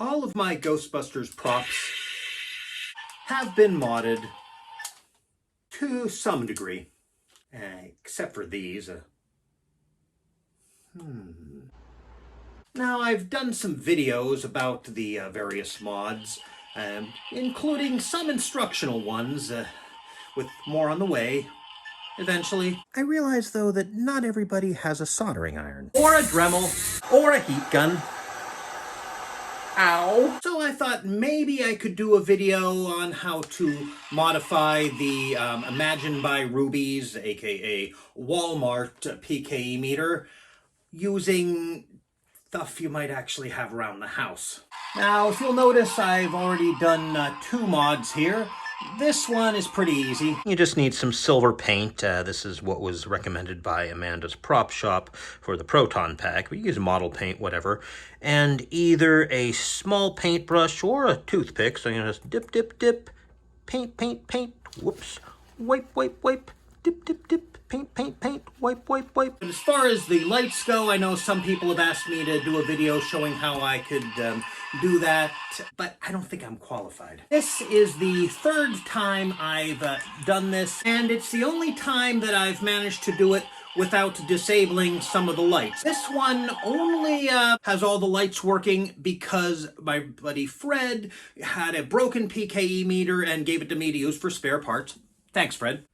All of my Ghostbusters props have been modded to some degree, except for these. Now, I've done some videos about the various mods, including some instructional ones, with more on the way, eventually. I realize, though, that not everybody has a soldering iron, or a Dremel, or a heat gun. Ow! So I thought maybe I could do a video on how to modify the Imagine by Ruby's, aka Walmart PKE meter, using stuff you might actually have around the house. Now, if you'll notice, I've already done 2 mods here. This one is pretty easy. You just need some silver paint. This is what was recommended by Amanda's prop shop for the Proton pack. We use model paint, whatever. And either a small paintbrush or a toothpick. So you just dip, dip, dip, paint, paint, paint, whoops, wipe, wipe, wipe, dip, dip, dip, paint, paint, paint, wipe, wipe, wipe. As far as the lights go, I know some people have asked me to do a video showing how I could do that, but I don't think I'm qualified. This is the 3rd time I've done this, and it's the only time that I've managed to do it without disabling some of the lights. This one only has all the lights working because my buddy Fred had a broken PKE meter and gave it to me to use for spare parts. Thanks, Fred.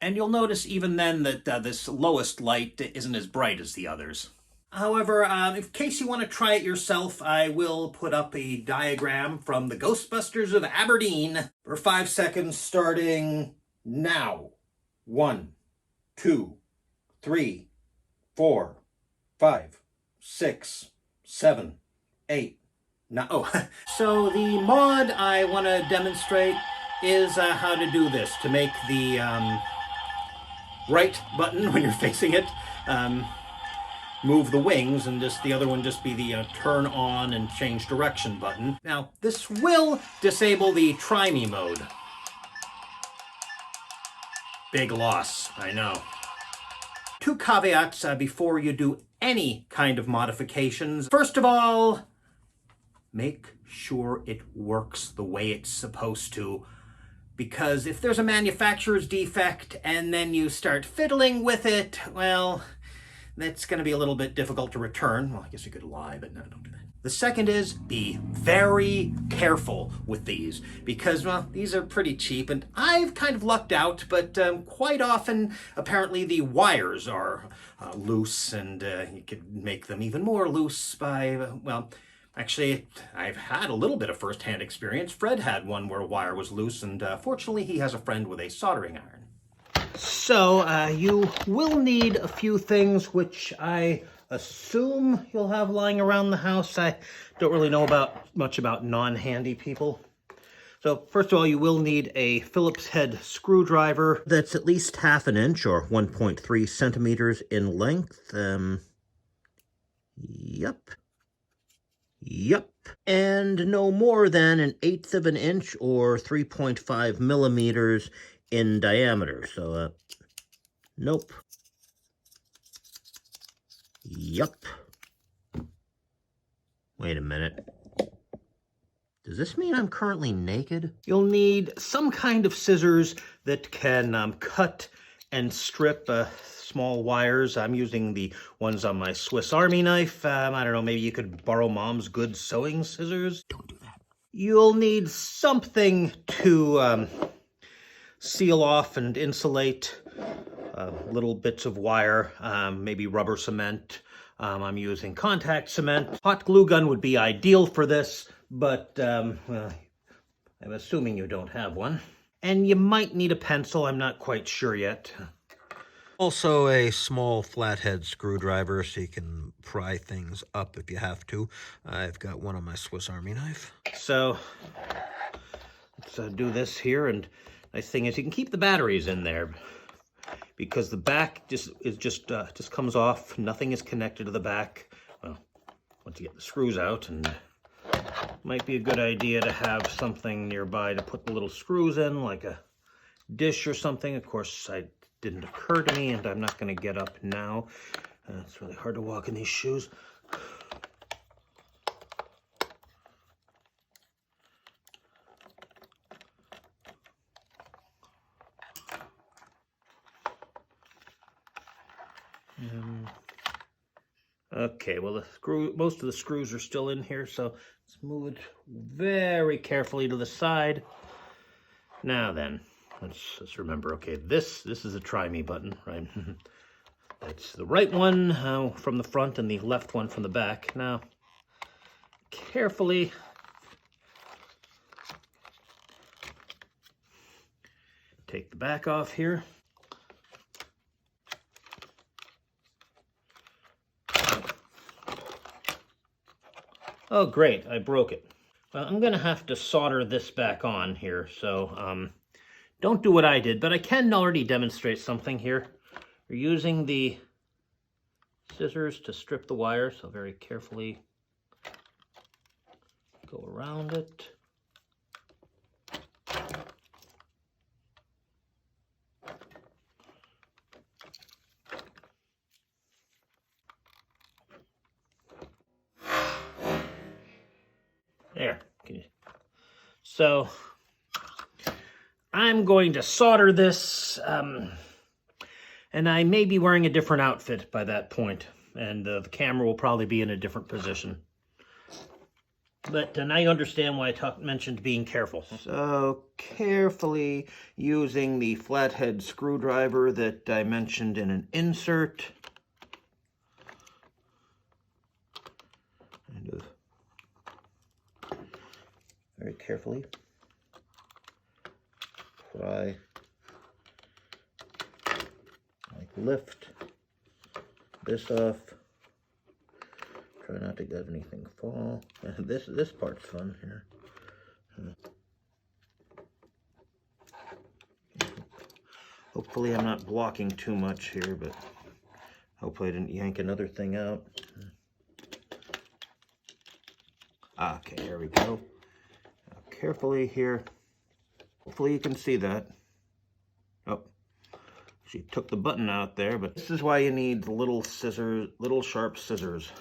And you'll notice even then that this lowest light isn't as bright as the others. However, in case you want to try it yourself, I will put up a diagram from the Ghostbusters of Aberdeen for 5 seconds starting now. 1, 2, 3, 4, 5, 6, 7, 8, 9. Oh, so the mod I want to demonstrate is how to do this, to make the right button when you're facing it move the wings, and just the other one just be the turn on and change direction button. Now, this will disable the Try Me mode. Big loss, I know. 2 caveats before you do any kind of modifications. First of all, make sure it works the way it's supposed to. Because if there's a manufacturer's defect and then you start fiddling with it, well, that's going to be a little bit difficult to return. Well, I guess you could lie, but no, don't do that. The second is be very careful with these because, well, these are pretty cheap and I've kind of lucked out, but quite often, apparently the wires are loose and you could make them even more loose by, well, actually, I've had a little bit of first-hand experience. Fred had one where a wire was loose, and fortunately he has a friend with a soldering iron. So, you will need a few things which I assume you'll have lying around the house. I don't really know much about non-handy people. So, first of all, you will need a Phillips head screwdriver that's at least 1/2 inch or 1.3 centimeters in length. Yep. And no more than 1/8 of an inch or 3.5 millimeters in diameter. So, nope. Yep. Wait a minute. Does this mean I'm currently naked? You'll need some kind of scissors that can cut and strip small wires. I'm using the ones on my Swiss Army knife. I don't know, maybe you could borrow Mom's good sewing scissors. Don't do that. You'll need something to seal off and insulate little bits of wire, maybe rubber cement. I'm using contact cement. Hot glue gun would be ideal for this, but I'm assuming you don't have one. And you might need a pencil, I'm not quite sure yet. Also a small flathead screwdriver so you can pry things up if you have to. I've got one on my Swiss Army knife. So let's do this here, and nice thing is you can keep the batteries in there because the back just comes off. Nothing is connected to the back. Well, once you get the screws out, and might be a good idea to have something nearby to put the little screws in, like a dish or something. Of course, it didn't occur to me, and I'm not going to get up now. It's really hard to walk in these shoes. Okay, well, most of the screws are still in here, so let's move it very carefully to the side. Now then, let's remember, okay, this is a try me button, right? That's the right one from the front and the left one from the back. Now, carefully take the back off here. Oh, great, I broke it. Well, I'm gonna have to solder this back on here, so don't do what I did, but I can already demonstrate something here. We're using the scissors to strip the wire, so very carefully go around it. There. So I'm going to solder this, and I may be wearing a different outfit by that point, and the camera will probably be in a different position. But now you understand why I mentioned being careful. So carefully using the flathead screwdriver that I mentioned in an insert. Very carefully pry, like lift this off. Try not to get anything fall. This part's fun here. Hopefully I'm not blocking too much here, but hopefully I didn't yank another thing out. Okay, there we go. Now, carefully here. Hopefully you can see that. Oh, she took the button out there, but this is why you need the little scissors, little sharp scissors.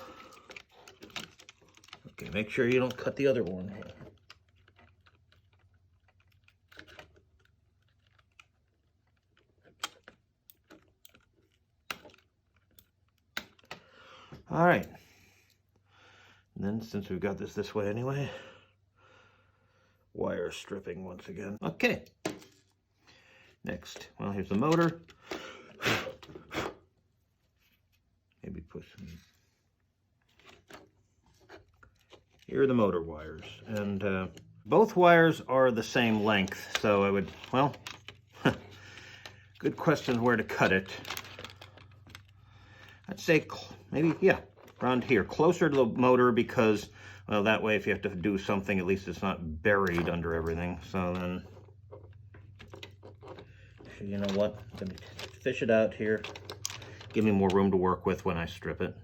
Okay, make sure you don't cut the other one. All right. And then, since we've got this way anyway, wire stripping once again. Okay. Next, well, here's the motor. Maybe put some. Here are the motor wires, and both wires are the same length, so I would, well, good question where to cut it. I'd say maybe, yeah, around here, closer to the motor, because, well, that way if you have to do something, at least it's not buried under everything. So then, you know what, I'm gonna fish it out here, give me more room to work with when I strip it.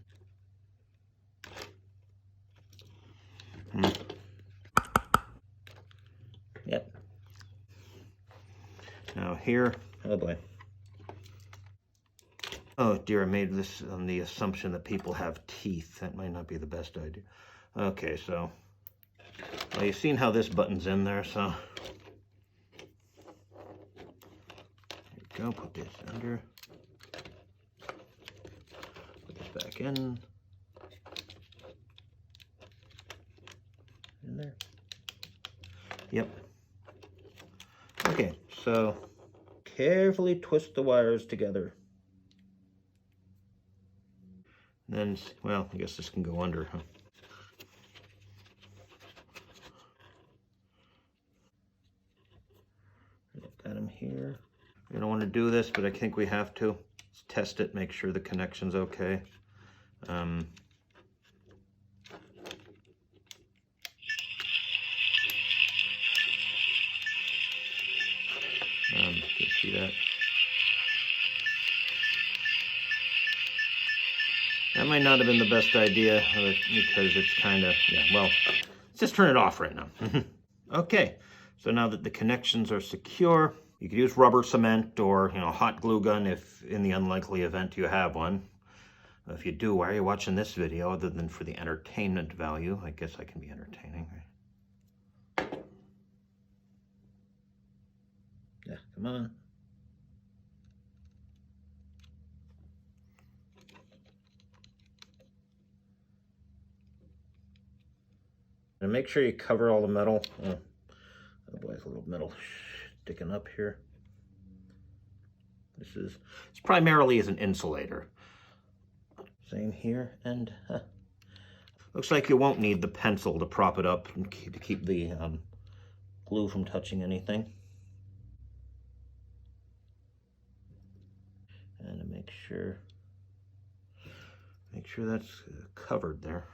Yep. Now here, oh boy. Oh dear, I made this on the assumption that people have teeth. That might not be the best idea. Okay, so, well, you've seen how this button's in there, so. There you go, put this under. Put this back in. In there. Yep. Okay, so carefully twist the wires together. Then, well, I guess this can go under, huh? Got them here. We don't want to do this, but I think we have to. Let's test it, make sure the connection's okay. You see that? That might not have been the best idea because it's kind of, yeah, well, let's just turn it off right now. Okay, so now that the connections are secure, you could use rubber cement or, you know, hot glue gun if in the unlikely event you have one. If you do, why are you watching this video other than for the entertainment value? I guess I can be entertaining, right? Yeah, come on. And make sure you cover all the metal. Oh boy, there's a little metal sticking up here. It's primarily as an insulator. Same here, and looks like you won't need the pencil to prop it up and to keep the glue from touching anything. And to make sure that's covered there.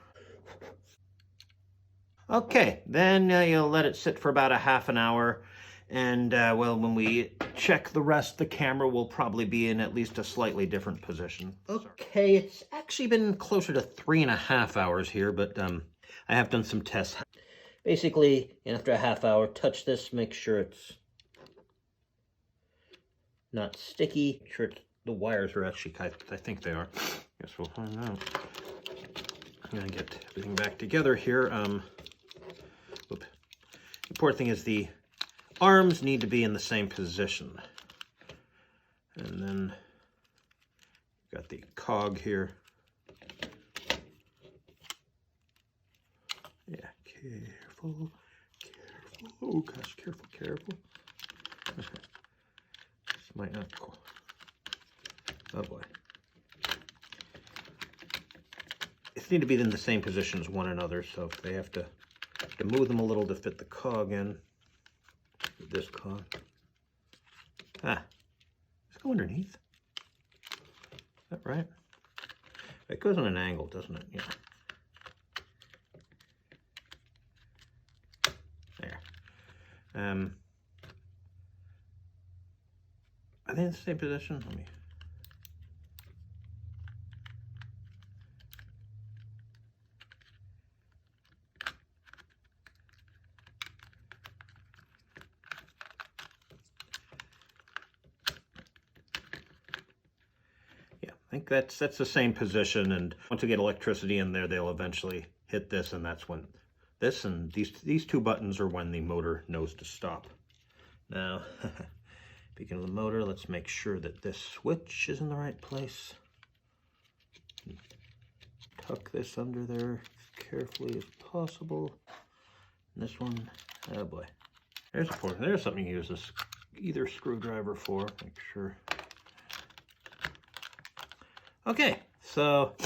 Okay, then you'll let it sit for about a half an hour. And, well, when we check the rest, the camera will probably be in at least a slightly different position. Okay, it's actually been closer to 3.5 hours here, but I have done some tests. Basically, after a half hour, touch this, make sure it's not sticky. Make sure the wires are actually, I think they are. Guess we'll find out. I'm gonna get everything back together here. The important thing is the arms need to be in the same position. And then got the cog here. Yeah, careful. Oh gosh, careful. This might not go. Oh boy. These need to be in the same position as one another, so they have to move them a little to fit the cog in. This cog. Let's go underneath. Is that right? It goes on an angle, doesn't it? Yeah. There. Are they in the same position? Let me. I think that's the same position, and once we get electricity in there, they'll eventually hit this, and that's when this and these two buttons are when the motor knows to stop. Now, speaking of the motor, let's make sure that this switch is in the right place. Tuck this under there as carefully as possible. And this one, oh boy. There's something you use this either screwdriver for, make sure. Okay, so,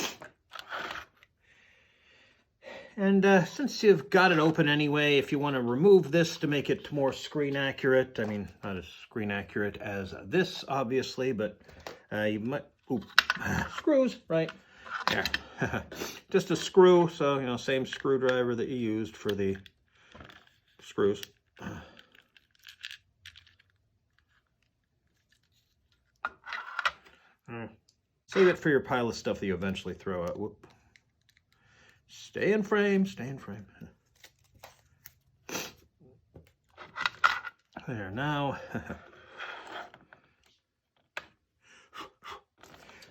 and since you've got it open anyway, if you want to remove this to make it more screen accurate, I mean, not as screen accurate as this, obviously, but you might, screws, right? There. Just a screw, so, same screwdriver that you used for the screws. Save it for your pile of stuff that you eventually throw out. Whoop. Stay in frame, stay in frame. There, now.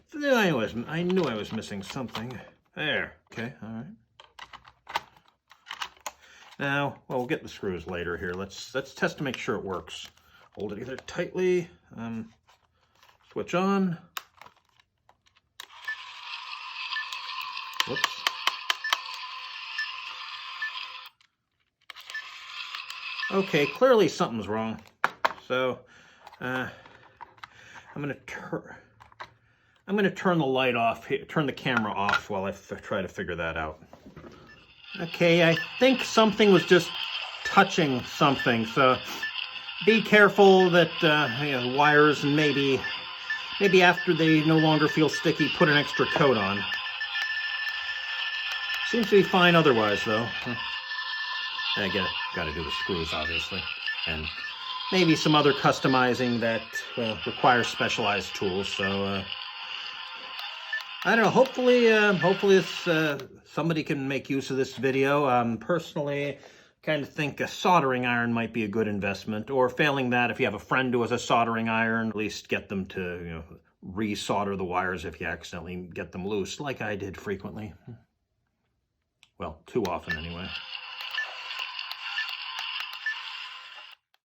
So I knew I was missing something. There, okay, all right. Now, well, we'll get the screws later here. Let's test to make sure it works. Hold it either tightly, switch on. Whoops. Okay, clearly something's wrong. So, I'm gonna turn the light off, turn the camera off while I try to figure that out. Okay, I think something was just touching something, so be careful that wires, and maybe after they no longer feel sticky, put an extra coat on. Seems to be fine otherwise, though. And again, got to do the screws, obviously, and maybe some other customizing that requires specialized tools. So I don't know. Hopefully, somebody can make use of this video. Personally, kind of think a soldering iron might be a good investment, or failing that, if you have a friend who has a soldering iron, at least get them to re-solder the wires if you accidentally get them loose, like I did frequently. Well, too often anyway.